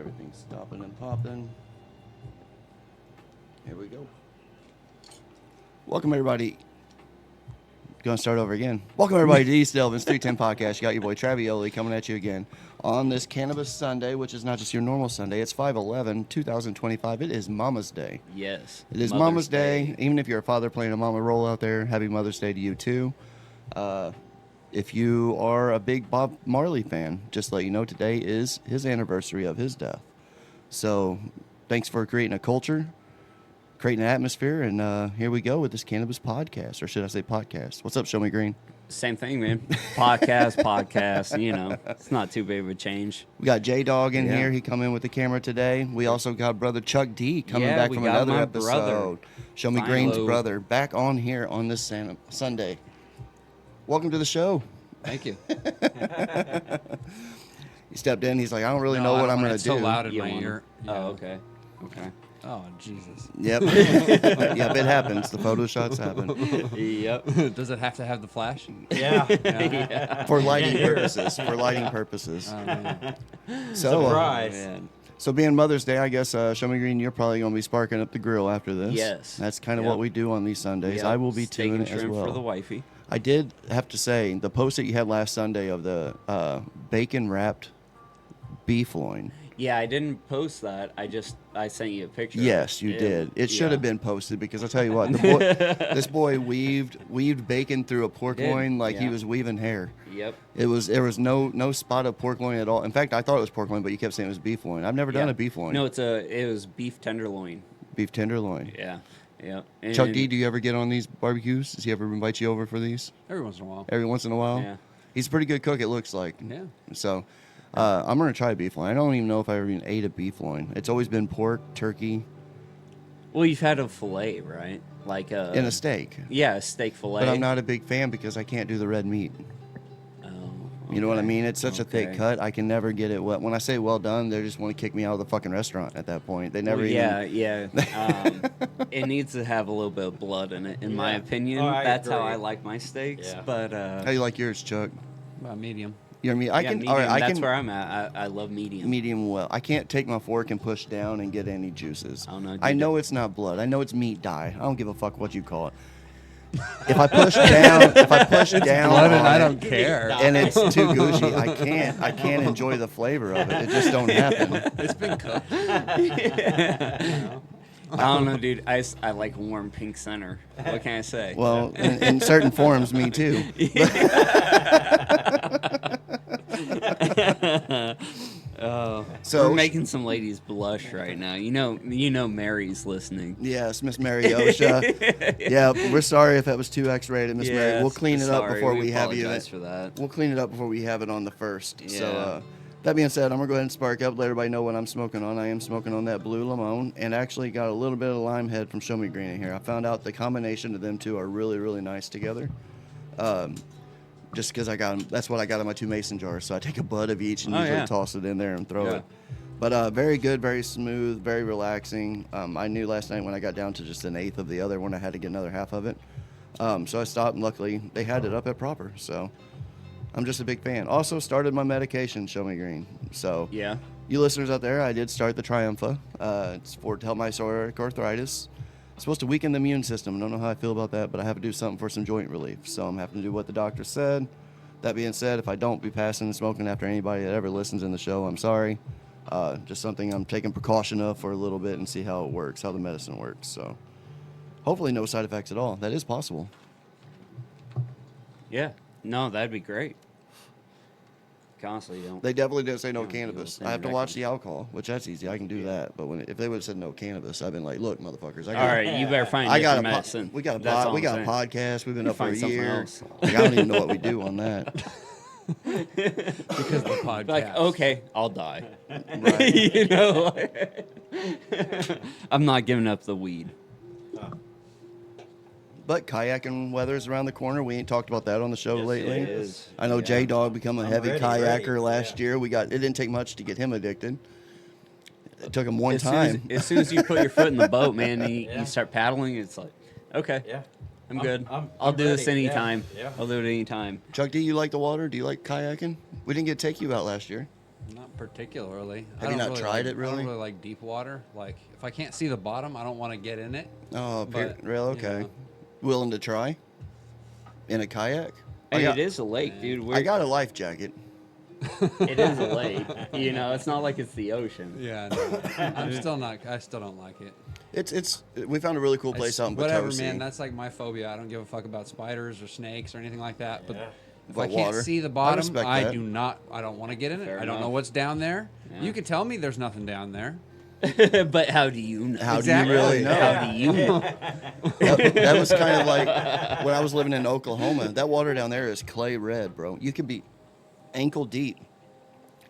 Everything's stopping and popping. Here we go. Welcome, everybody. Gonna start over again. Welcome, everybody, to East Elvins 310 Podcast. You got your boy Travioli coming at you again on this Cannabis Sunday, which is not just your normal Sunday. It's 5/11/2025. It is Mama's Day. Yes. It is Mama's Day. Even if you're a father playing a mama role out there, happy Mother's Day to you, too. If you are a big Bob Marley fan, just to let you know, today is his anniversary of his death. So thanks for creating a culture, creating an atmosphere, and here we go with this cannabis podcast, or should I say podcast? What's up, Show Me Green? Same thing, man. Podcast, you know. It's not too big of a change. We got J-Dawg in Yeah. here. He come in with the camera today. We also got brother Chuck D coming Yeah, back we from got another my episode. brother. Show Me Finally. Green's brother back on here on this Sunday. Welcome to the show. Thank you. He stepped in. He's like, I don't really know what I'm going to do. It's so loud in You my want- ear. Oh, Yeah. okay. Okay. Oh, Jesus. Yep. Yep, it happens. The photo shots happen. Yep. Does it have to have the flash? Yeah. For lighting purposes. For lighting purposes. Oh, man. So, Surprise. Man. So being Mother's Day, I guess, Show Me Green, you're probably going to be sparking up the grill after this. Yes. That's kind of Yep. what we do on these Sundays. Yep. I will be Steak doing and it as shrimp well. for the wifey. I did have to say, the post that you had last Sunday of the bacon-wrapped beef loin. Yeah, I didn't post that. I sent you a picture. Yes, you did. It should have been posted because I'll tell you what, this boy weaved bacon through a pork Did. loin like he Yeah. was weaving hair. Yep. There was no spot of pork loin at all. In fact, I thought it was pork loin, but you kept saying it was beef loin. I've never done Yeah. a beef loin. No, it was beef tenderloin. Beef tenderloin. Yeah. Yeah. Chuck D, do you ever get on these barbecues? Does he ever invite you over for these? Every once in a while. Every once in a while? Yeah. He's a pretty good cook, it looks like. Yeah. So, I'm going to try beef loin. I don't even know if I ever even ate a beef loin. It's always been pork, turkey, Well, you've had a fillet, right? Like a... and a steak. Yeah, a steak fillet. But I'm not a big fan because I can't do the red meat. Oh, You know what I okay. mean? It's such a thick Okay. cut. I can never get it well. When I say well done, they just want to kick me out of the fucking restaurant at that point. They never Well, even... yeah. It needs to have a little bit of blood in it, in my Yeah. opinion. Oh, I That's how agree. I like my steaks. Yeah. But How do you like yours, Chuck? Medium. You know what I mean? I yeah, can. medium, All right, I that's can where I'm at. I love medium. medium well. I can't take my fork and push down and get any juices. Oh, no, I dude. know it's not blood. I know it's meat dye. I don't give a fuck what you call it. If I push down, Blood and on I it, don't care. and it's too gushy, I can't enjoy the flavor of it. It just don't happen. It's been cooked. I don't know, dude. I like warm pink center. What can I say? Well, in certain forms, me too. Oh, So- we're making some ladies blush right now. You know, Mary's listening. Yes, Miss Mary Osha. Yeah, we're sorry if that was too X-rated, Miss Mary. We'll clean it up sorry, before we have you. apologize for that. We'll clean it up before we have it on the first. So, Yeah. that being said, I'm going to go ahead and spark up, let everybody know what I'm smoking on. I am smoking on that Blue Limon, and actually got a little bit of Lime Head from Show Me Green in here. I found out the combination of them two are really, really nice together. Just because I got them, that's what I got in my 2 mason jars. So I take a bud of each and Oh, usually yeah. toss it in there and throw Yeah. it. But very good, very smooth, very relaxing. I knew last night when I got down to just an eighth of the other one, I had to get another half of it. So I stopped, and luckily they had it up at proper. So I'm just a big fan. Also started my medication, Show Me Green. So Yeah. you listeners out there, I did start the Triumpha. It's to help my psoriatic arthritis. It's supposed to weaken the immune system. I don't know how I feel about that, but I have to do something for some joint relief. So I'm having to do what the doctor said. That being said, if I don't be passing and smoking after anybody that ever listens in the show, I'm sorry. Just something I'm taking precaution of for a little bit and see how it works, how the medicine works. So hopefully no side effects at all. That is possible. Yeah. No, that'd be great. Constantly don't. They definitely didn't say no Yeah, cannabis. you'll I have to send watch records. the alcohol, which that's easy. I can do that. But if they would have said no cannabis, I've been like, look, motherfuckers, I got All right, you better find I got different a medicine. we got a That's all we got I'm a saying. podcast. We've been You up for a find something year. else. Like, I don't even know what we do on that. Because of the podcast. Like, okay, I'll die. Right. You know, I'm not giving up the weed. But kayaking weather's around the corner. We ain't talked about that on the show Yes, it lately. is. I know Yeah. J-Dawg become a I'm heavy ready, kayaker ready. last Yeah. year. It didn't take much to get him addicted. It took him one As soon time. as soon as you put your foot in the boat, man, and Yeah. you start paddling, it's like, okay, Yeah. I'm good. I'm I'll do this ready. anytime. Yeah. I'll do it anytime. Chuck, do you like the water? Do you like kayaking? We didn't get to take you out last year. Not particularly. Have I you don't not tried like, it, really? I don't really like deep water. Like, if I can't see the bottom, I don't want to get in it. Oh, But, real? you Okay. know. Willing to try? In a kayak? And I got, it is a lake, dude. I got a life jacket. It is a lake. You know, it's not like it's the ocean. Yeah, no, I still don't like it. We found a really cool place out in Whatever, Potosi. man. That's like my phobia. I don't give a fuck about spiders or snakes or anything like that. But if But I can't water. see the I bottom, respect I that. do not. I don't want to get in it. Fair I don't know enough. what's down there. Yeah. You can tell me there's nothing down there. But how do you know? How Exactly. do you really know? How do you know? That was kind of like when I was living in Oklahoma. That water down there is clay red, bro. You could be ankle deep.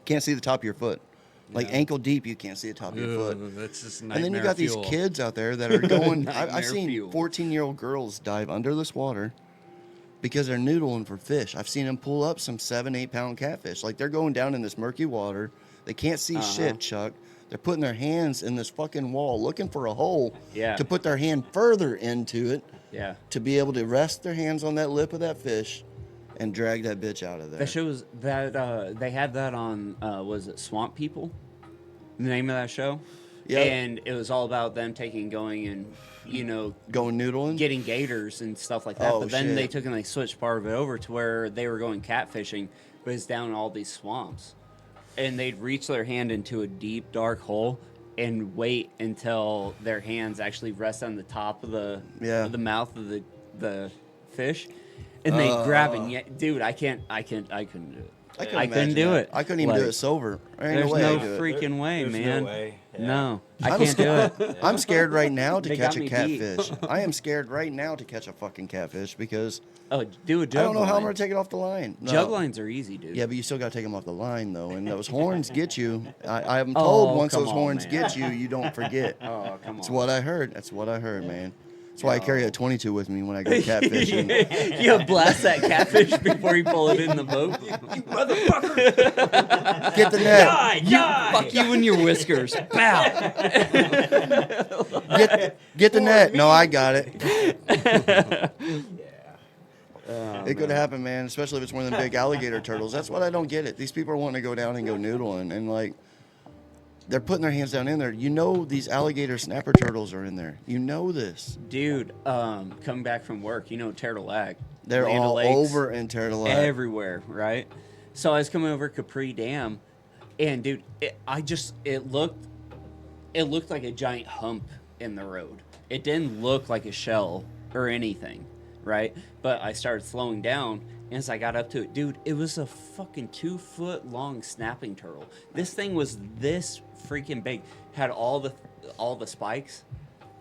Can't see the top of your foot. Like Yeah. ankle deep, you can't see the top of your foot. Ugh, that's just And then you nightmare got fuel. these kids out there that are going. I've Nightmare seen fuel. 14-year-old girls dive under this water because they're noodling for fish. I've seen them pull up some 7-8 pound catfish. Like they're going down in this murky water. They can't see shit, Chuck. They're putting their hands in this fucking wall looking for a hole Yeah. to put their hand further into it Yeah. to be able to rest their hands on that lip of that fish and drag that bitch out of there. That shows that they had that on was it Swamp People? The name of that show? Yeah. And it was all about them going and, you know, Going noodling? getting gators and stuff like that. Oh, But then shit. they took and they switched part of it over to where they were going catfishing, but it's down in all these swamps. And they'd reach their hand into a deep, dark hole and wait until their hands actually rest on the top of the mouth of the fish. And they grab it. And dude, I couldn't do it. I couldn't I couldn't imagine do that. it. I couldn't even do Like, it sober. There ain't There's no way no I do it. freaking way, There's man. no way. Yeah. No, I I'm can't do it. I'm scared right now to They catch got a me beat. catfish. I am scared right now to catch a fucking catfish because Oh, do a I jug don't know how I'm line. going to take it off the line. No. Jug lines are easy, dude. Yeah, but you still got to take them off the line, though. And those horns get you. I am told Oh, once come those on, horns man. get you, you don't forget. Oh, come That's on. what I heard. That's what I heard, man. That's why I carry a 22 with me when I go catfishing. You blast that catfish before you pull it in the boat. You motherfucker! Get the net. Die! Fuck you and your whiskers. Bow. Get the net. No, I got it. Yeah. It could happen, man, especially if it's one of them big alligator turtles. That's what I don't get it. These people are wanting to go down and go noodling, and like they're putting their hands down in there. You know these alligator snapper turtles are in there. You know this. Dude, coming back from work, you know Turtle Lake. They're Land all O'Lakes, over in Turtle Lake. everywhere, right? So I was coming over Capri Dam, and dude, it looked like a giant hump in the road. It didn't look like a shell or anything, right? But I started slowing down, and as I got up to it, dude, it was a fucking 2-foot long snapping turtle. This thing was this freaking big, had all the spikes,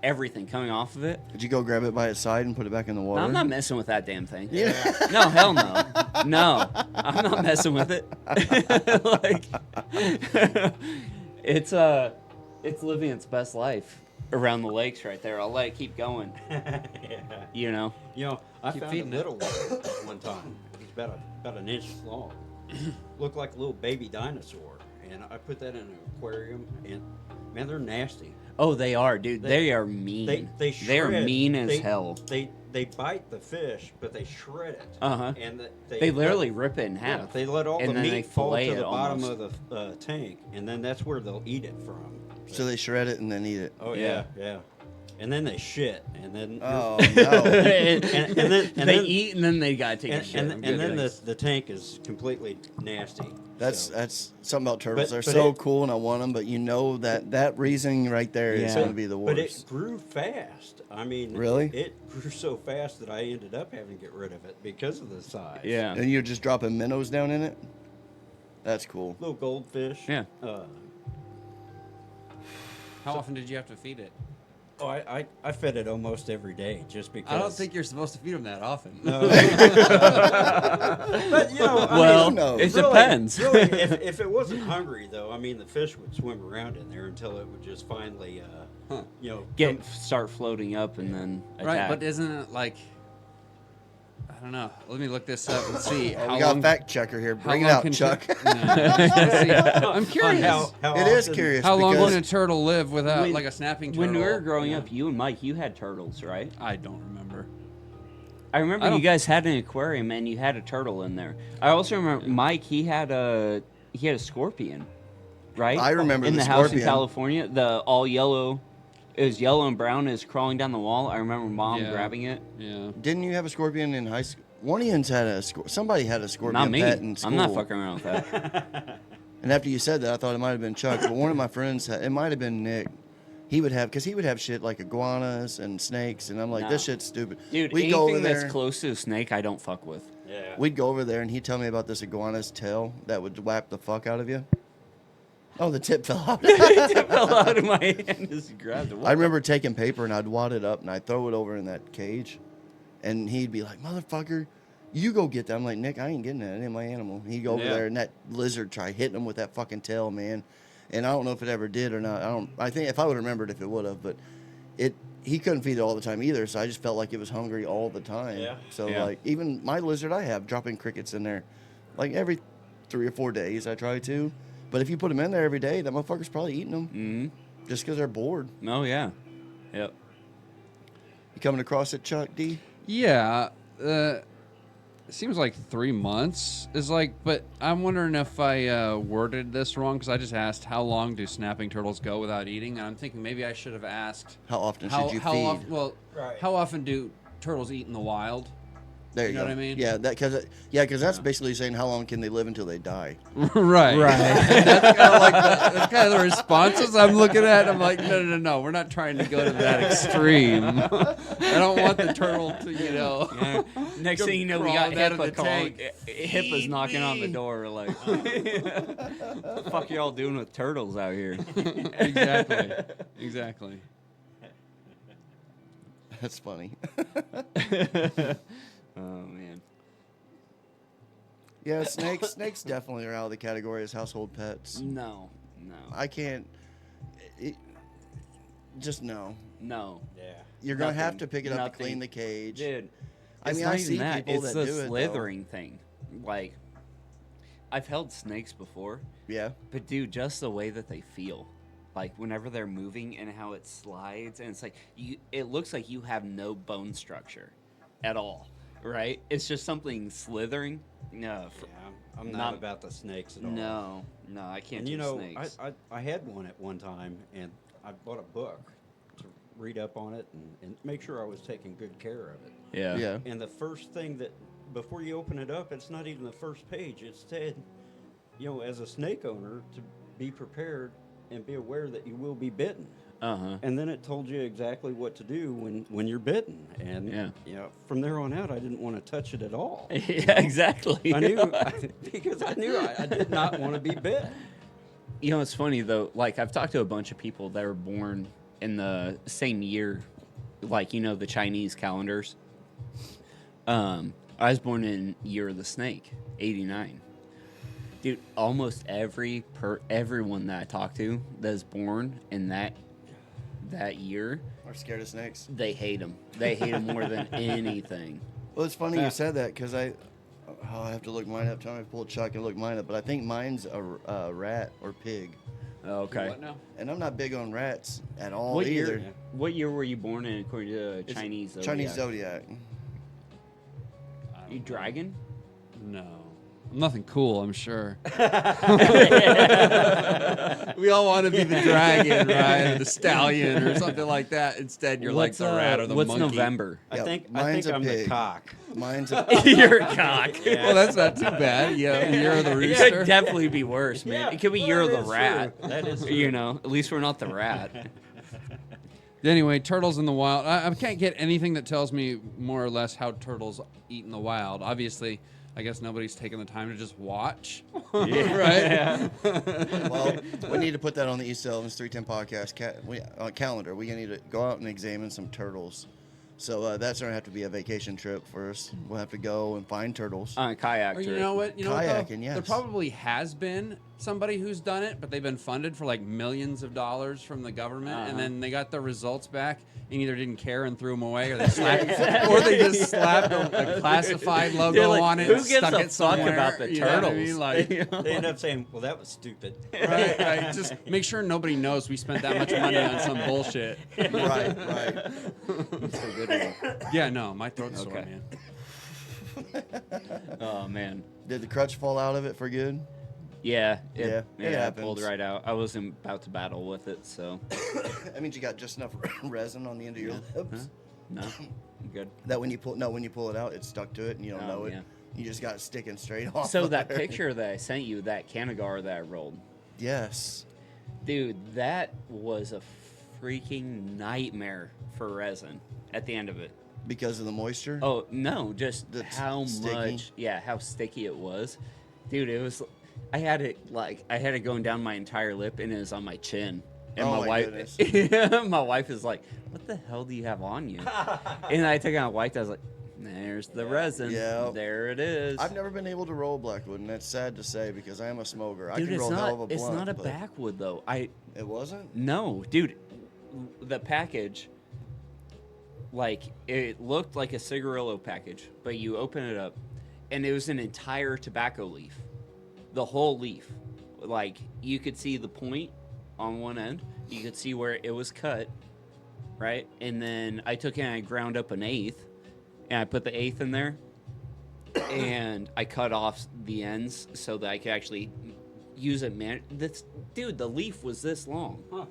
everything coming off of it. Did you go grab it by its side and put it back in the water? No, I'm not messing with that damn thing. No, hell no. No, I'm not messing with it. Like, it's living its best life around the lakes right there. I'll let it keep going. Yeah. You know. You know, I Keep found a feeding it. little one one time. It was about an inch long. Looked like a little baby dinosaur. And I put that in an aquarium, and man, they're nasty. Oh, they are, dude. They are mean. They are shred. mean as hell. They bite the fish, but they shred it. Uh-huh. And They literally rip it in half. Yeah, they let all and the then they meat fall fillet to it the bottom almost. of the tank, and then that's where they'll eat it from. So they shred it and then eat it. Oh Yeah. yeah. And then they shit, and then Oh, no. and then they eat and then they gotta take a shit. and then the tank is completely nasty. So- That's something about turtles. But- They're but so it- cool, and I want them, but you know that reasoning right there is Yeah. going to be the But it worst. grew fast. I mean, Really? It grew so fast that I ended up having to get rid of it because of the size. Yeah. And you're just dropping minnows down in it? That's cool. Little goldfish. Yeah. How often did you have to feed it? Oh, I fed it almost every day just because. I don't think you're supposed to feed them that often. No. But you know, I Well, who knows? it really- depends. Really, if it wasn't hungry though, I mean, the fish would swim around in there until it would just finally, you know, Start floating up and then attack. Right, but isn't it like, I don't know. Let me look this up and see Oh, how we got long. a fact checker here. how Bring it long out, can Chuck. No, let's see. I'm on curious. how It is often- curious. How long because can a turtle live without When- like a snapping turtle? when we were growing Yeah. up, you and Mike, you had turtles, right? I don't remember. I remember I you don't- guys had an aquarium and you had a turtle in there. I also remember Mike. He had a scorpion. right? I remember in the the house in scorpion. California, the all yellow. It was yellow and brown. Is crawling down the wall. I remember Mom Yeah. grabbing it. Yeah. Didn't you have a scorpion in high school? One of yous had somebody had a scorpion Not me. pet in school. I'm not fucking around with that. And after you said that, I thought it might have been Chuck, but one of my friends, it might have been Nick. He would have shit like iguanas and snakes, and I'm like, this Nah. shit's stupid. Dude, We'd go over anything there. that's close to a snake, I don't fuck with. Yeah. We'd go over there, and he'd tell me about this iguana's tail that would whap the fuck out of you. Oh, the tip fell out. It fell out of my hand. Just grabbed it. I remember taking paper and I'd wad it up and I'd throw it over in that cage, and he'd be like, "Motherfucker, you go get that." I'm like, "Nick, I ain't getting that. It ain't my animal." He'd go over Yeah. there and that lizard tried hitting him with that fucking tail, man. And I don't know if it ever did or not. I think if I would have remembered if it would have, but he couldn't feed it all the time either. So I just felt like it was hungry all the time. Yeah. So Yeah. like even my lizard I have dropping crickets in there, like every 3 or 4 days I try to. But if you put them in there every day, that motherfucker's probably eating them Mm-hmm. just because they're bored. Oh yeah. Yep. You coming across it, Chuck D? Yeah. It seems like 3 months is like, but I'm wondering if I worded this wrong because I just asked how long do snapping turtles go without eating, and I'm thinking maybe I should have asked How often should you feed? Right. How often do turtles eat in the wild? There you know go. what I mean? Yeah, because that's basically saying how long can they live until they die. Right. That's kind of like that's kind of the responses I'm looking at. I'm like, no. We're not trying to go to that extreme. I don't want the turtle to, Yeah. Next Come thing you know, we got crawling out of HIPAA the calling. tank. HIPAA's knocking on the door. Like, what the fuck y'all doing with turtles out here? Exactly. That's funny. Oh man. Yeah, snakes definitely are out of the category as household pets. No. I can't. Just no. No. Yeah. You're gonna have Nothing. to pick it up to Nothing. clean the cage. Dude. I it's mean, not I even see that. people it's that the do it, though. slithering thing. Like, I've held snakes before, Yeah. but dude, just the way that they feel, like whenever they're moving and how it slides, and it's like it looks like you have no bone structure at all, right? It's just something slithering. No, Yeah, I'm not about the snakes at all. no, I can't And do you know, snakes. I had one at one time, and I bought a book to read up on it and make sure I was taking good care of it. yeah, Yeah. And the first thing that, before you open it up, it's not even the first page. It said, as a snake owner, to be prepared and be aware that you will be bitten. Uh-huh. And then it told you exactly what to do when you're bitten. And from there on out, I didn't want to touch it at all. Yeah, exactly. I knew because I knew I did not want to be bit. You know, it's funny though. Like, I've talked to a bunch of people that were born in the same year, like, the Chinese calendars. I was born in Year of the Snake, 89. Dude, almost everyone that I talk to that's born in that year, Are scared of snakes. they hate them. They hate them more than anything. Well, it's funny you said that because I have to look mine up. Tell me to pull Chuck and look mine up, but I think mine's a rat or pig, Okay. What now? and I'm not big on rats at all What either. year? What year were you born in according to Chinese Zodiac? Chinese zodiac. You dragon? No. Nothing cool, I'm sure. We all want to be the dragon, right? Or the stallion or something like that. Instead, you're like the rat or the what's monkey. November? I Yep, think mine's a I'm pig. the cock. Mine's a You're a cock. Well, that's not too bad. Yeah, you're the It rooster. could definitely be worse, man. Yeah, It could be well, you're that the is rat. true. That is true. At least we're not the rat. Anyway, turtles in the wild. I can't get anything that tells me more or less how turtles eat in the wild. Obviously, I guess nobody's taking the time to just watch. Right? well, we need to put that on the East Elvins 310 podcast calendar. We need to go out and examine some turtles. So that's going to have to be a vacation trip for us. We'll have to go and find turtles. On a kayak Or trip. you know what? Though? Kayaking, yes. There probably has been somebody who's done it, but they've been funded for like millions of dollars from the government, and then they got the results back and either didn't care and threw them away, or they slapped, or they just slapped a classified logo They're like, on it. who and gives stuck a it fuck somewhere, about the you know what I turtles? mean? Like, They end up saying, "Well, that was stupid." right. Just make sure nobody knows we spent that much money on some bullshit. right. That's a good one. Yeah, no, my throat's sore, Okay. man. Oh, man. Did the crutch fall out of it for good? Yeah, Yeah, it it pulled happens. right out. I wasn't about to battle with it, so That means you got just enough resin on the end of your lips no, I'm good. that when you pull it out, it's stuck to it, and you don't know it. Yeah. You just got it sticking straight off. So of that there. picture that I sent you, that Canagar that I rolled, Yes. dude, that was a freaking nightmare for resin at the end of it. Because of the moisture. Oh no, just That's how sticky? much, yeah, how sticky it was, dude. It was, I had it going down my entire lip, and it was on my chin. And Oh my my wife, goodness. my wife is like, "What the hell do you have on you?" And I took it out, wiped. I was like, "There's the resin. Yeah. There it is." I've never been able to roll Blackwood, and that's sad to say because I am a smoker. I Dude, can it's roll hell of a not. blunt. It's not a but backwood though. It wasn't. No, dude, the package, like, it looked like a cigarillo package, but you open it up, and it was an entire tobacco leaf, the whole leaf. Like, you could see the point on one end, you could see where it was cut, right? And then I took it and I ground up an eighth, and I put the eighth in there, and I cut off the ends so that I could actually use it. Man, dude, the leaf was this long. Huh.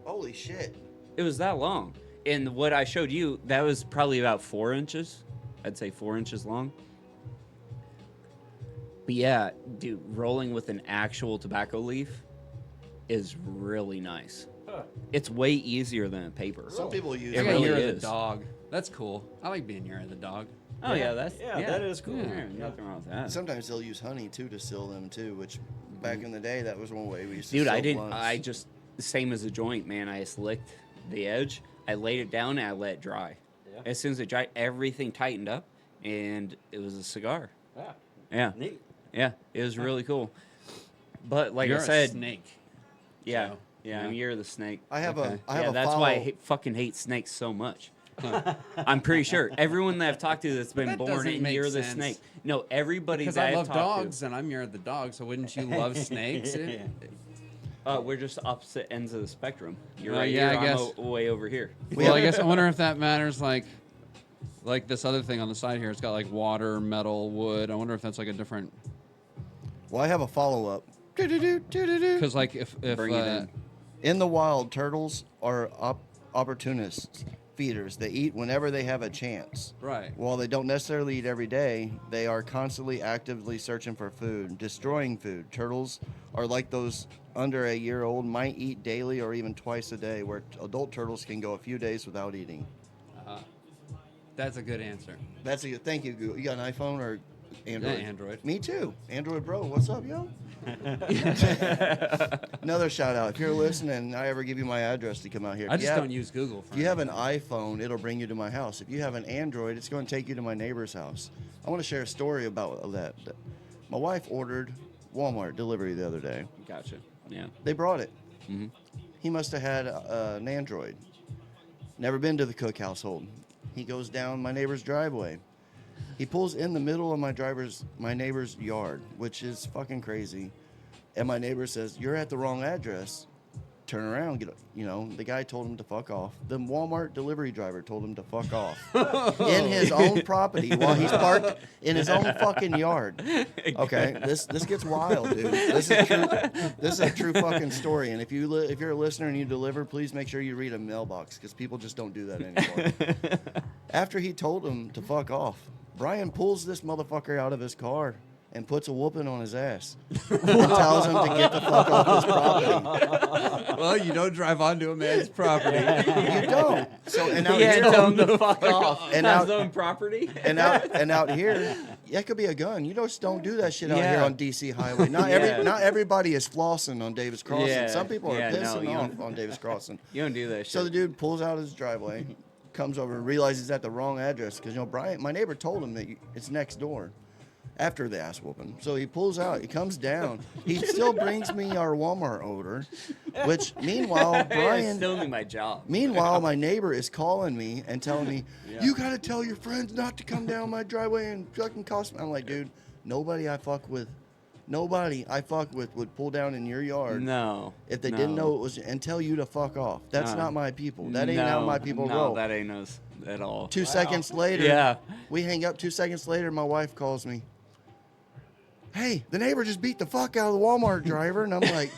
Holy shit. It was that long. And what I showed you, that was probably about 4 inches. I'd say 4 inches long. But yeah, dude, rolling with an actual tobacco leaf is really nice. Huh. It's way easier than a paper. Some people use It I got really Year of the is. Dog. That's cool. I like being Year of the Dog. Oh yeah, that is cool. Yeah, nothing wrong with that. Sometimes they'll use honey too to seal them too, which back in the day that was one way we used to. Dude, I seal didn't. blunts. I just same as a joint, man. I just licked the edge. I laid it down and I let it dry. Yeah. As soon as it dried, everything tightened up, and it was a cigar. Yeah. Yeah, Neat. yeah, it was really cool. But like You're I said, a snake. yeah, so, yeah, I'm Year of the Snake. I have Okay. I have Yeah, a that's follow. why I fucking hate snakes so much. I'm pretty sure everyone that I've talked to that's been That born doesn't in make Year of the sense. Snake. No, everybody Because that I I've love talked dogs and I'm Year of the Dog, so wouldn't you love snakes? Yeah. to, we're just opposite ends of the spectrum. You're Well, right yeah, here, I I'm guess. way over here. Well, I guess I wonder if that matters. Like this other thing on the side here, it's got like water, metal, wood. I wonder if that's like a different. Well, I have a follow up. Because like if Bring it in. In the wild, turtles are opportunists, feeders. They eat whenever they have a chance. right. While they don't necessarily eat every day, they are constantly actively searching for food, destroying food. Turtles are like those under a year old, might eat daily or even twice a day, where adult turtles can go a few days without eating. That's a good answer. That's a thank you, Google. You got an iPhone or Android? Yeah, Android. Me too. Android Bro. What's up, yo? Another shout out. If you're listening and I ever give you my address to come out here. I if you just have- don't use Google. For If you have an anything. iPhone, it'll bring you to my house. If you have an Android, it's going to take you to my neighbor's house. I want to share a story about that. My wife ordered Walmart delivery the other day. Gotcha. Yeah. They brought it. Mhm. He must have had an Android. Never been to the Cook household. He goes down my neighbor's driveway. He pulls in the middle of my neighbor's yard, which is fucking crazy. And my neighbor says, "You're at the wrong address. Turn around." The guy told him to fuck off. The Walmart delivery driver told him to fuck off in his own property while he's parked in his own fucking yard. Okay, this gets wild, dude. This is true. This is a true fucking story. And if you're a listener and you deliver, please make sure you read a mailbox because people just don't do that anymore. After he told him to fuck off, Brian pulls this motherfucker out of his car and puts a whooping on his ass and tells him to get the fuck off his property. Well, you don't drive onto a man's property. You don't. So and out Yeah, here, tell him to fuck off. And Not out- his own property. and out here, that could be a gun. You just don't do that shit out here Yeah. on DC Highway. Not Yeah. not everybody is flossing on Davis Crossing. Yeah. Some people are Yeah, no, pissing you off don't- on Davis Crossing. You don't do that shit. So the dude pulls out his driveway, comes over and realizes he's at the wrong address because Brian, my neighbor, told him that it's next door. After the ass whooping, so he pulls out. He comes down. He still brings me our Walmart order, which meanwhile I Brian. still do my job. Meanwhile, my neighbor is calling me and telling me, "You gotta tell your friends not to come down my driveway and fucking cost me." I'm like, dude, nobody I fuck with would pull down in your yard No. if they no. didn't know it was and tell you to fuck off. That's No. not my people. That ain't how my people no, roll. that ain't us at all. 2 seconds later, Yeah. we hang up. 2 seconds later, my wife calls me. hey, the neighbor just beat the fuck out of the Walmart driver. And I'm like,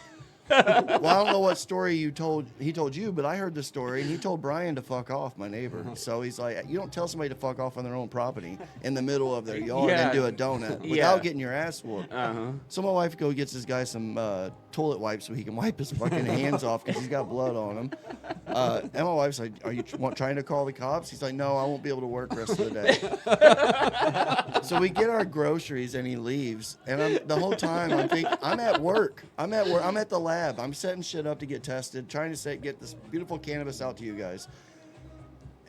well, I don't know what story he told you, but I heard the story, and he told Brian to fuck off, my neighbor. So he's like, you don't tell somebody to fuck off on their own property in the middle of their yard and do a donut without getting your ass whooped. So my wife gets this guy some toilet wipes so he can wipe his fucking hands off because he's got blood on him. And my wife's like, are you trying to call the cops? He's like, no, I won't be able to work the rest of the day. So we get our groceries, and he leaves. And the whole time I'm thinking, I'm at work. I'm at the lab. I'm setting shit up to get tested, trying to get this beautiful cannabis out to you guys.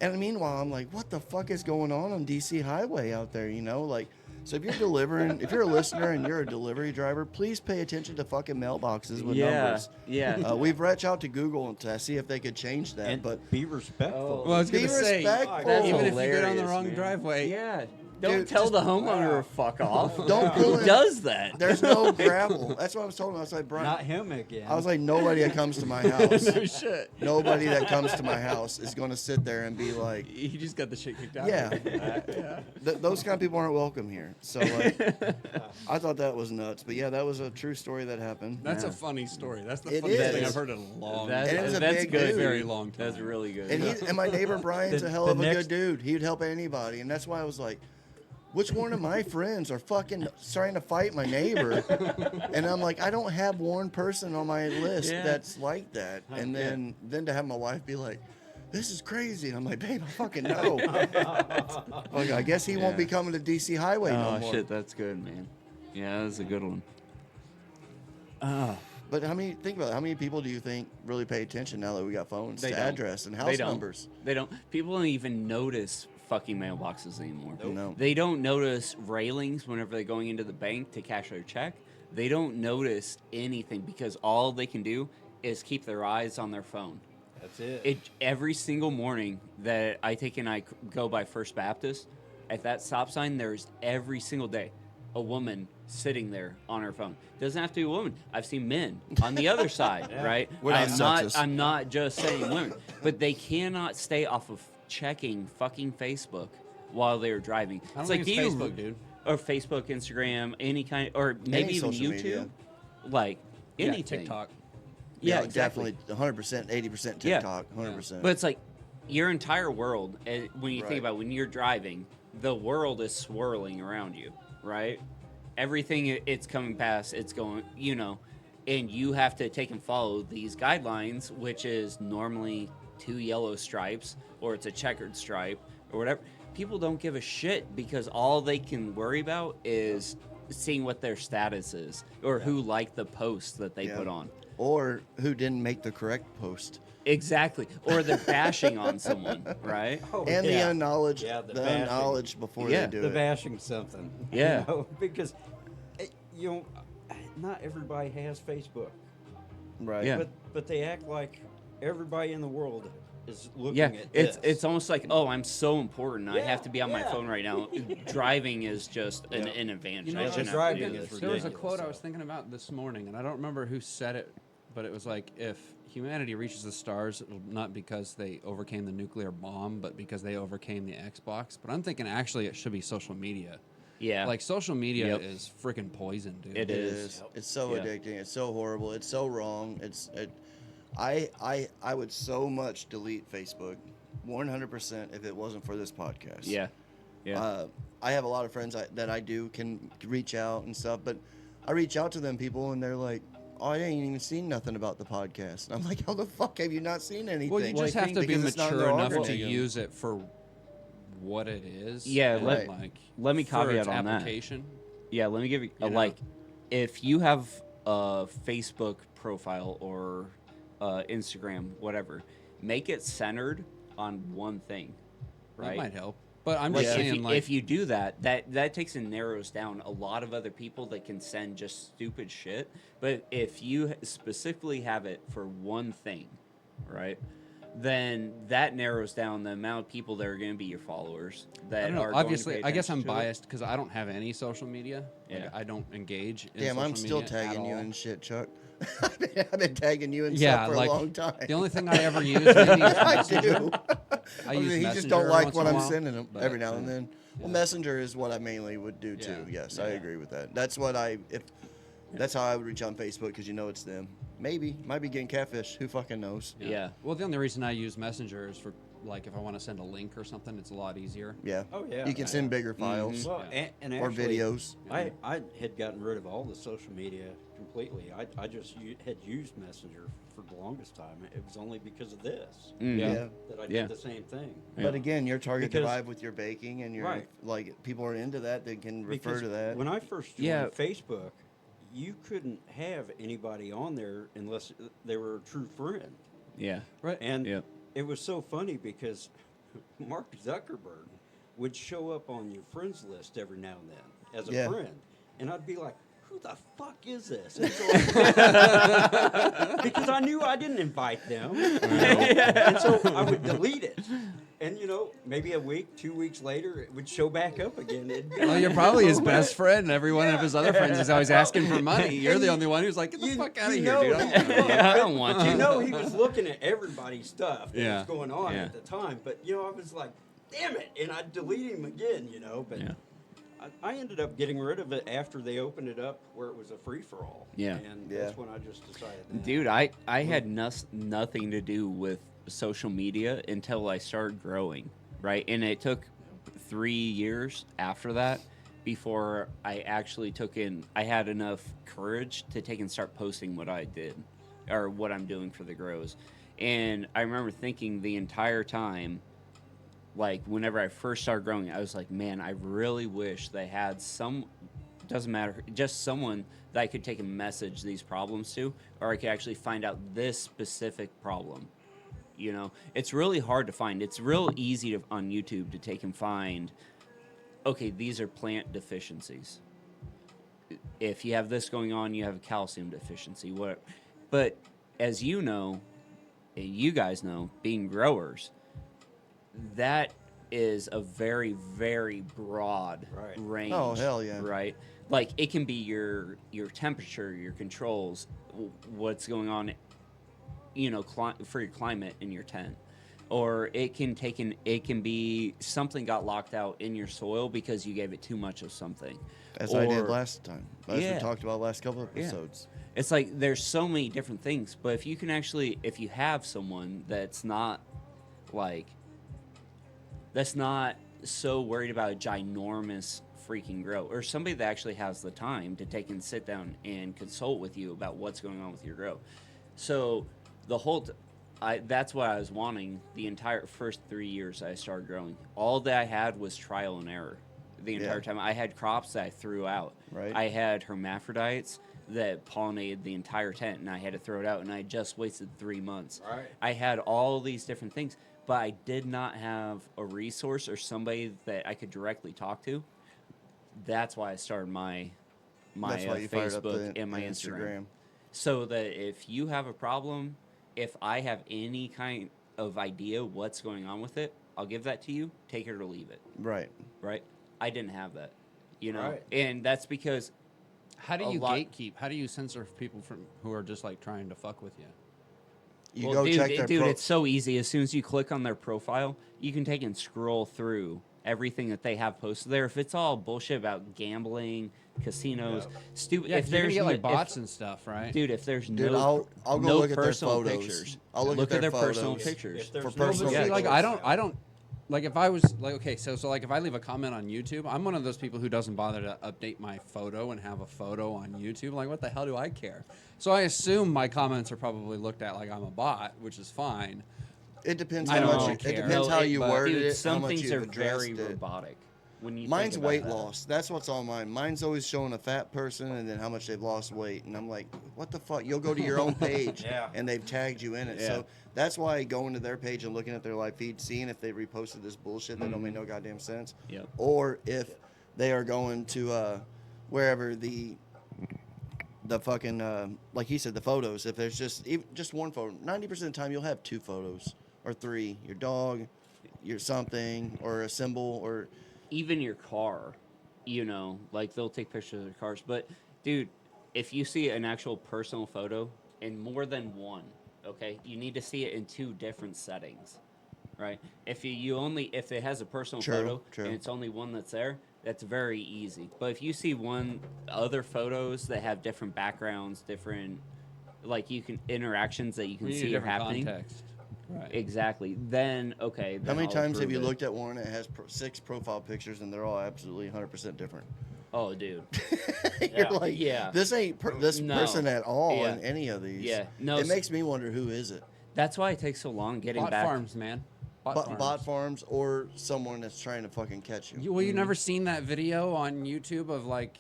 And meanwhile, I'm like, what the fuck is going on DC Highway out there, you know? Like, so if you're delivering, if you're a listener and you're a delivery driver, please pay attention to fucking mailboxes with numbers. Yeah. We've reached out to Google to see if they could change that, And but be respectful. Well, I was be going to say, respectful. even if you go down the hilarious, wrong man. driveway, Yeah. Don't Dude, tell just- the homeowner to fuck off. Don't pull Who in. does that? There's no gravel. That's what I was told him. I was like, Brian, Not him again. I was like, nobody that comes to my house, No shit. nobody that comes to my house is going to sit there and be like, he just got the shit kicked out. yeah. of him. Those kind of people aren't welcome here. So like, I thought that was nuts. But yeah, that was a true story that happened. That's a funny story. That's the It funniest thing is. I've heard in a long That- And it was a that's big good. dude. very long time. That's really good. And my neighbor Brian's The- a hell the of a next- good dude. He'd help anybody. And that's why I was like, which one of my friends are fucking trying to fight my neighbor? And I'm like, I don't have one person on my list Yeah. that's like that. And then to have my wife be like, this is crazy. And I'm like, babe, I fucking know. Like, I guess he won't be coming to DC Highway no Oh more. shit, that's good, man. Yeah, that's a good one. But think about it, how many people do you think really pay attention now that we got phones They to don't. address and They house don't. numbers? They don't. People don't even notice fucking mailboxes anymore. No. They don't notice railings whenever they're going into the bank to cash their check. They don't notice anything because all they can do is keep their eyes on their phone. That's it. Every single morning that I take and I go by First Baptist, at that stop sign, there's every single day a woman sitting there on her phone. Doesn't have to be a woman. I've seen men on the other side, right? We're not sexist. I'm not just saying women, but they cannot stay off of checking fucking Facebook while they're driving. I don't think it's Facebook, dude. Or Facebook, Instagram, any kind, or maybe Any even social YouTube, media. like Yeah, anything. TikTok. Yeah, exactly. Definitely 100%, 80% Yeah. TikTok, 100%. But it's like your entire world, and when you Right. think about when you're driving, the world is swirling around you, right? Everything it's coming past, it's going, you know, and you have to take and follow these guidelines, which is normally 2 yellow stripes or it's a checkered stripe or whatever. People don't give a shit because all they can worry about is seeing what their status is or who liked the post that they Yeah. put on. Or who didn't make the correct post. Exactly. Or they're bashing on someone, right? Oh, And yeah. the unknowledge, Yeah, the bashing. unknowledge before Yeah. they do The it. bashing something. Yeah. You know, because, you know, not everybody has Facebook. Right. Yeah. But they act like everybody in the world is looking Yeah, at it's this. almost like, oh, I'm so important. I have to be on my Yeah. phone right now. Driving is just an advantage. You know, I just shouldn't have to driving do is this. There was a ridiculous, quote I so. was thinking about this morning, and I don't remember who said it, but it was like, if humanity reaches the stars, it'll not because they overcame the nuclear bomb, but because they overcame the Xbox. But I'm thinking actually it should be social media. Yeah, Like social media Yep. is freaking poison, dude. It It is. is. It's so Yeah. addicting. It's so horrible. It's so wrong. I would so much delete Facebook, 100% if it wasn't for this podcast. yeah, yeah. I have a lot of friends that I do can reach out and stuff, but I reach out to them people and they're like, "Oh, I ain't even seen nothing about the podcast." And I'm like, "How the fuck have you not seen anything?" Well, you just have to be Because it's not in mature their enough to algorithm. use it for what it is. Yeah, and, let- like, let me for caveat its on that. application. Yeah, let me give you, You know? like, if you have a Facebook profile or Instagram, whatever, make it centered on one thing, That right? might help. But I'm Like, just saying, if, you, like, if you do that, that takes and narrows down a lot of other people that can send just stupid shit. But if you specifically have it for one thing, right, then that narrows down the amount of people that are going to be your followers. That I don't know. are Obviously, going to pay I guess I'm attention to it. biased because I don't have any social media. Like, Yeah. I don't engage in Damn, I'm social still media at tagging you all. and shit, Chuck. I've been tagging you and Yeah, stuff for like, a long time. The only thing I ever use maybe is I Messenger. do. I use he just Messenger don't like once what in a I'm while, sending him but, every now and then. Well, Messenger is what I mainly would do too. Yeah. Yes, I agree with that. That's what that's how I would reach on Facebook because you know it's them. Maybe might be getting catfish. Who fucking knows? Yeah. Well, the only reason I use Messenger is for like if I want to send a link or something, it's a lot easier. Yeah. Oh, yeah. You can send bigger files Well, and or actually, videos. I had gotten rid of all the social media completely. I just had used Messenger for the longest time. It was only because of this Yeah. that I Yeah. did the same thing. But again, your target Because- drive with your baking and your Right. like people are into that. They can refer Because to that. when I first joined Yeah. Facebook, you couldn't have anybody on there unless they were a true friend. Yeah. Right. And Yep. it was so funny because Mark Zuckerberg would show up on your friends list every now and then as a Yeah. friend. And I'd be like, who the fuck is this? And so, because I knew I didn't invite them. You know? And so I would delete it. And, maybe a week, 2 weeks later, it would show back up again. It'd be Well, like, you're probably his "Oh, best man." friend. And every one of his other friends is always asking for money. You're the only one who's like, get the fuck out of you here, know dude. he- I'm not- Yeah, I don't want You you. know he was looking at everybody's stuff that Yeah. was going on Yeah. at the time. But, I was like, damn it. And I'd delete him again, But Yeah. I ended up getting rid of it after they opened it up where it was a free-for-all. Yeah. And Yeah. that's when I just decided that. Dude, I had nothing to do with social media until I started growing, right? And it took 3 years after that before I actually I had enough courage to take and start posting what I did or what I'm doing for the grows. And I remember thinking the entire time, like whenever I first started growing, I was like, man, I really wish they had doesn't matter, just someone that I could take and message these problems to, or I could actually find out this specific problem. It's really hard to find. It's real easy on YouTube to take and find, okay, these are plant deficiencies. If you have this going on, you have a calcium deficiency. But as you know, you guys know, being growers, that is a very, very broad Right. range. Oh, hell yeah. Right? Like, it can be your temperature, your controls, what's going on, for your climate in your tent. Or it can be something got locked out in your soil because you gave it too much of something. As I did Or- last time. As Yeah. we talked about last couple Yeah. episodes. It's like there's so many different things, but if you have someone that's not so worried about a ginormous freaking grow, or somebody that actually has the time to take and sit down and consult with you about what's going on with your grow. So the whole that's what I was wanting the entire first 3 years I started growing. All that I had was trial and error the entire Yeah. time. I had crops that I threw out. Right. I had hermaphrodites that pollinated the entire tent, and I had to throw it out, and I just wasted 3 months. Right. I had all these different things, but I did not have a resource or somebody that I could directly talk to. That's why I started my That's why you fired up Facebook the and my Instagram. So that if you have a problem, if I have any kind of idea what's going on with it, I'll give that to you, take it or leave it, Right. right? I didn't have that, Right. And that's because How do A you lot- gatekeep? How do you censor people who are just like trying to fuck with you? You well, go dude, check their it's so easy. As soon as you click on their profile, you can take and scroll through everything that they have posted there. If it's all bullshit about gambling, casinos, stupid. Yeah, if 'cause you're gonna there's get like if- bots and stuff, right? Dude, if there's Dude, no, I'll go no look at their personal photos. pictures, I'll look at their personal photos. pictures. If there's For no personal But see, like pictures. I don't like if I was like okay, so like if I leave a comment on YouTube, I'm one of those people who doesn't bother to update my photo and have a photo on YouTube. Like what the hell do I care? So I assume my comments are probably looked at like I'm a bot, which is fine. It depends I how don't much. really It care. depends how you but- worded Dude, it. some how much things you've are addressed very it. robotic. When you Mine's think about weight that. loss. That's what's on mine. Mine's always showing a fat person and then how much they've lost weight. And I'm like, what the fuck? You'll go to your own page Yeah. and they've tagged you in it. Yeah. So that's why going to their page and looking at their live feed, seeing if they reposted this bullshit that don't make no goddamn sense. Yep. Or if they are going to wherever the fucking like he said, the photos. If there's just one photo, 90% of the time you'll have 2 photos or 3. Your dog, your something, or a symbol, or Even your car, like they'll take pictures of their cars. But dude, if you see an actual personal photo in more than one, okay, you need to see it in 2 different settings, right? If if it has a personal True, photo true. and it's only one that's there, that's very easy. But if you see other photos that have different backgrounds, different interactions that you can We need a see are different happening. context. Right. Exactly. Then okay. How then many I'll times have approve you it. looked at one that has 6 profile pictures and they're all absolutely 100% different? Oh, dude. You're like, yeah. this ain't this No. person at all Yeah. in any of these. Yeah. No, It makes me wonder who is it. That's why it takes so long getting Bot back. farms, man. Bot farms or someone that's trying to fucking catch you. You've never seen that video on YouTube of like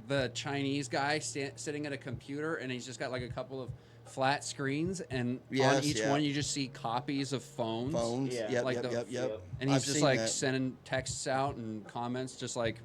the Chinese guy sitting at a computer and he's just got like a couple of flat screens and Yes, on each yeah. one you just see copies of phones. Phones. Yeah. Yep, Like yep, yep. And he's I've just seen like that. sending texts out and comments, just like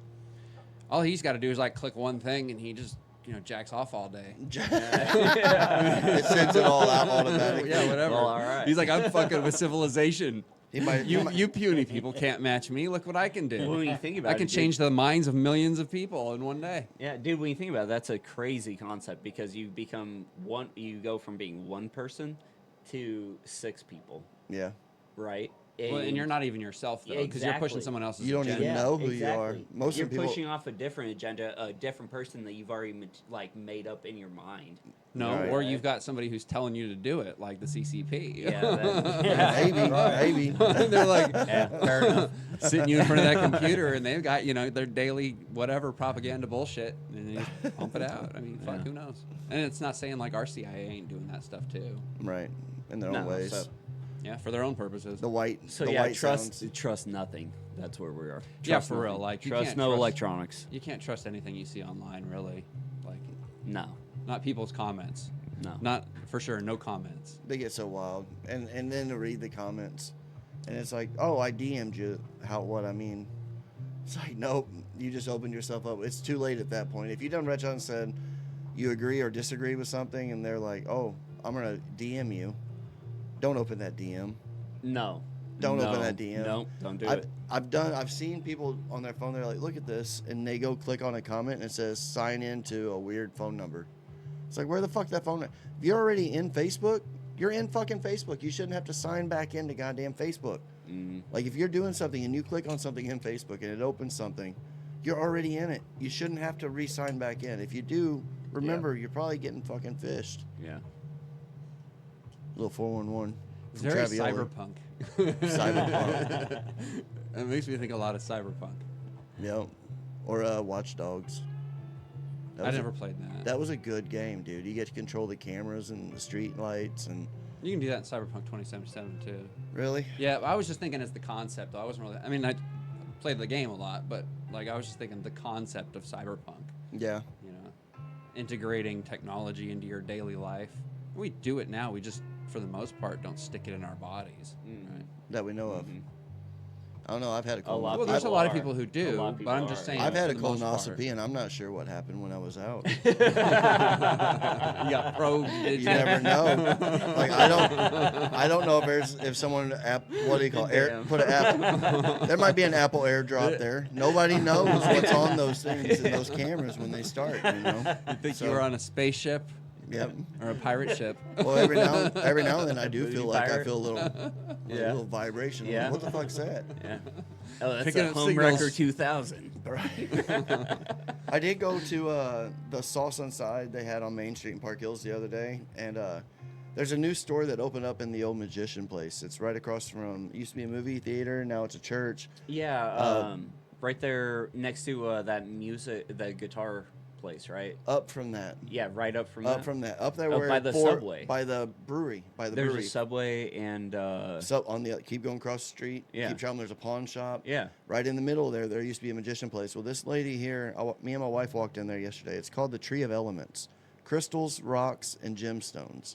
all he's got to do is like click one thing and he just jacks off all day. It sends it all out automatically. Yeah, whatever. Well, all right. He's like, I'm fucking with civilization. He might, You puny people can't match me. Look what I can do. When you think about I can it, dude, change the minds of millions of people in one day. Yeah, dude. When you think about it, that's a crazy concept because you become one. You go from being one person to 6 people, yeah. right? Well, and you're not even yourself though, because you're pushing Exactly. someone else's You don't agenda. even know who you are. exactly. Most you're of the people. pushing off a different agenda, a different person that you've already made up in your mind. No, Right. or you've got somebody who's telling you to do it, like the CCP. Yeah, Maybe. And they're like fair enough. sitting you in front of that computer, and they've got their daily whatever propaganda bullshit, and they just pump it out. I mean, fuck, Yeah. who knows? And it's not saying like our CIA ain't doing that stuff too. Right. In their own No, ways. so- Yeah, for their own purposes. The white. So the yeah, white trust sounds. nothing. That's where we are. Yeah, Trust for real, nothing. like, you trust can't no trust- electronics. You can't trust anything you see online, really. Like, No, not people's comments. no. Not for sure. No comments. They get so wild, and then to read the comments, and it's like, oh, I DM'd you. What I mean. It's like, nope. You just opened yourself up. It's too late at that point. If you done reach out and said you agree or disagree with something, and they're like, oh, I'm gonna DM you. Don't open that DM. No. Don't No. open that DM. No, don't do I've, it. I've seen people on their phone. They're like, look at this, and they go click on a comment and it says sign in to a weird phone number. It's like, where the fuck that phone? If you're already in Facebook, you're in fucking Facebook. You shouldn't have to sign back into goddamn Facebook. Like if you're doing something and you click on something in Facebook and it opens something, you're already in it. You shouldn't have to re-sign back in. If you do, remember you're probably getting fucking fished. Yeah. Little 411. It's from very Travioli. cyberpunk. Cyberpunk. It makes me think a lot of cyberpunk. Yep. Or Watch Dogs. That I was a- never played that. That was a good game, dude. You get to control the cameras and the street lights and You can do that in Cyberpunk 2077 too. really. Yeah, I was just thinking as the concept. Though. I wasn't really. I mean, I played the game a lot, but like I was just thinking the concept of cyberpunk. Yeah. You know, integrating technology into your daily life. We do it now. We just, for the most part, don't stick it in our bodies. Right? That we know of. I don't know. I've had a A lot Well, of there's a people lot of are. people who A do, lot of but people I'm just are. saying. I've had a for the most part. colonoscopy, and I'm not sure what happened when I was out. You got probed. You never know. Like I don't know if someone what do you call Damn. put an app. There might be an Apple AirDrop there. Nobody knows what's on those things and those cameras when they start. You know. You think So, you were on a spaceship Yep. or a pirate ship? Well, every now and then I do Booty feel like I pirate. feel a little, Yeah. little vibration. I'm Yeah. like, what the fuck's that? Yeah. Oh, that's Picking a up home signals. wrecker 2000. I did go to the Sauce on Side they had on Main Street in Park Hills the other day, and there's a new store that opened up in the old Magician place. It's right across from, it used to be a movie theater, now it's a church. Yeah, right there next to that guitar place, right? Up from that. Yeah, right up from Up that. from that. Up there Oh, where by the Subway. By the brewery. By the There's brewery. a Subway and So on the keep going across the street. Yeah. Keep traveling. There's a pawn shop. yeah. Right in the middle there used to be a magician place. Well, this lady here, me and my wife walked in there yesterday. It's called the Tree of Elements. Crystals, rocks, and gemstones.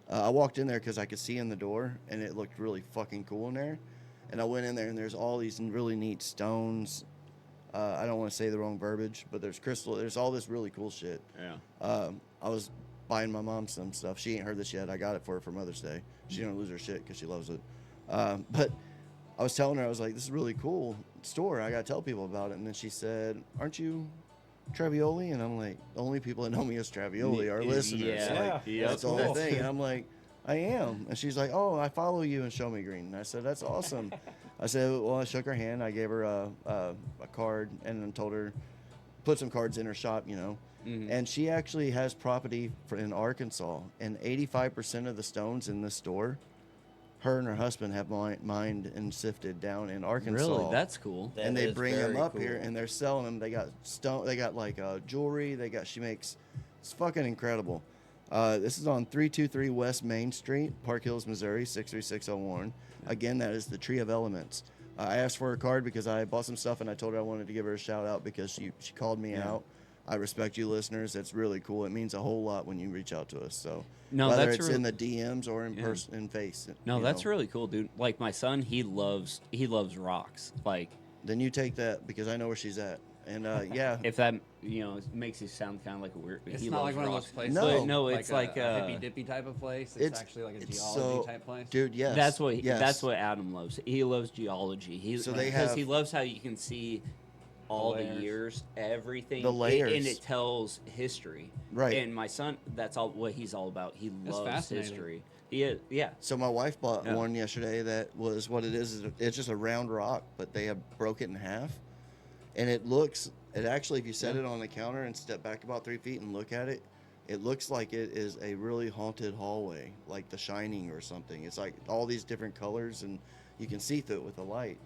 I walked in there because I could see in the door, and it looked really fucking cool in there. And I went in there, and there's all these really neat stones. I don't want to say the wrong verbiage, but there's crystal. There's all this really cool shit. Yeah. I was buying my mom some stuff. She ain't heard this yet. I got it for her for Mother's Day. She's gonna lose her shit because she loves it. But I was telling her, I was like, "This is a really cool store. I gotta tell people about it." And then she said, "Aren't you Travioli?" And I'm like, "The only people that know me as Travioli are listeners." Yeah. Like, Yep. that's the whole Cool. thing. And I'm like, I am. And she's like, oh, I follow you and Show Me Green. And I said, that's awesome. I said, well, I shook her hand. I gave her a card and then told her, put some cards in her shop, you know. And she actually has property in Arkansas. And 85% of the stones in this store, her and her husband have mined and sifted down in Arkansas. Really? That's cool. And they bring them up here cool. and they're selling them. They got they got like jewelry. She makes, it's fucking incredible. This is on 323 West Main Street, Park Hills, Missouri, 63601. Again, that is the Tree of Elements. I asked for her card because I bought some stuff and I told her I wanted to give her a shout out because she called me out. I respect you listeners. It's really cool. It means a whole lot when you reach out to us. So No, whether that's it's really- in the DMs or in person, in face. No, you that's know. really cool, dude. Like my son, he loves rocks. Like Then you take that because I know where she's at. And yeah. if that makes you sound kind of like a weird. It's he not loves like one of rocks. those places. No. But no, it's like a a hippy dippy type of place. It's actually like a geology type place. Dude, yes. That's yes. what Adam loves. He loves geology. So they because have- he loves how you can see all the layers. years, everything, The layers. and it tells history. Right. And my son, that's all what he's all about. He That's loves fascinating. history. He is, yeah. So my wife bought Yeah. one yesterday that was what it is it's just a round rock, but they have broke it in half. And it actually, if you set it on the counter and step back about 3 feet and look at it, it looks like it is a really haunted hallway, like The Shining or something. It's like all these different colors and you can see through it with the light.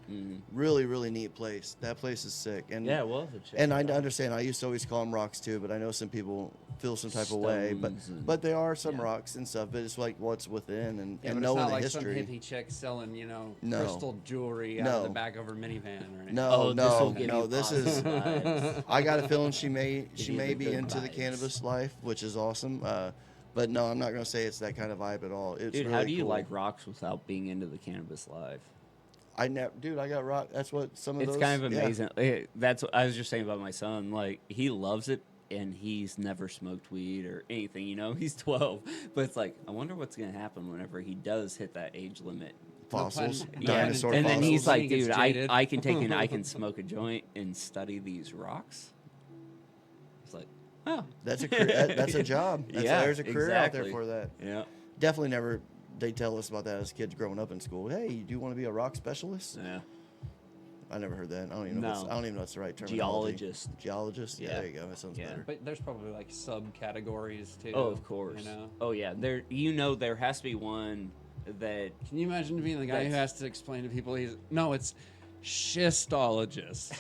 Really, really neat place. That place is sick. And Yeah, well, to check and it I out. understand. I used to always call them rocks too, but I know some people feel some type of way. Stones and- But there are some yeah. rocks and stuff. But it's like what's within and Yeah, but knowing it's not the like history. some hippie chick selling, No. crystal jewelry out No. of the back of her minivan or anything. No, Oh, this'll no, give no. you This is. positive vibes. I got a feeling she you may the be good into the vibes. cannabis life, which is awesome. But no, I'm not gonna say it's that kind of vibe at all. It's Dude, really how do you cool. like rocks without being into the cannabis life? I got rock. That's what some of It's those. kind of yeah. amazing. That's what I was just saying about my son. Like he loves it, and he's never smoked weed or anything. He's 12, but it's like I wonder what's gonna happen whenever he does hit that age limit. Fossils, No pun- Yeah, dinosaur and fossils. then he's like, He gets dude, jaded. I can smoke a joint and study these rocks. It's like, oh, That's a that's a job. Yeah, There's a career out there exactly. for that. yeah, Definitely never. They tell us about that as kids growing up in school. Hey, do you want to be a rock specialist? yeah. I never heard that. I don't even know. No. I don't even know what's the right term. Geologist. Geologist. Yeah, Yeah. there you go. That sounds Yeah. better. But there's probably like subcategories too. Oh, of course. Oh yeah, there. There has to be one that. Can you imagine being the guy who That's- has to explain to people it's schistologist.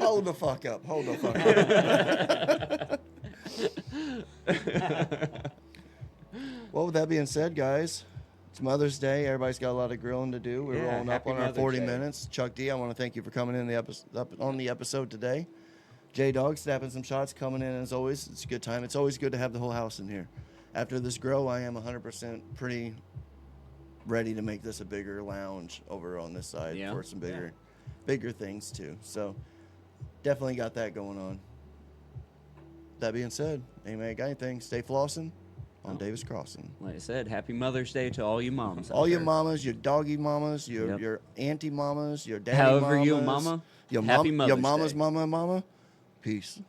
Hold the fuck up. Hold the fuck up. Well, with that being said, guys, it's Mother's Day. Everybody's got a lot of grilling to do. We're Yeah, rolling up happy on our Mother's 40 Day. minutes. Chuck D, I want to thank you for coming in on the episode today. J-Dawg snapping some shots, coming in as always. It's a good time. It's always good to have the whole house in here. After this grow, I am 100% pretty ready to make this a bigger lounge over on this side Yeah. for some bigger things too. So definitely got that going on. That being said, anybody got anything? Stay flossing on Davis Crossing. Like I said, happy Mother's Day to all you moms. out All your there. mamas, your doggy mamas, your Yep. your auntie mamas, your daddy However mamas, you a mama, your happy your Mother's mama's Day. mama. Peace.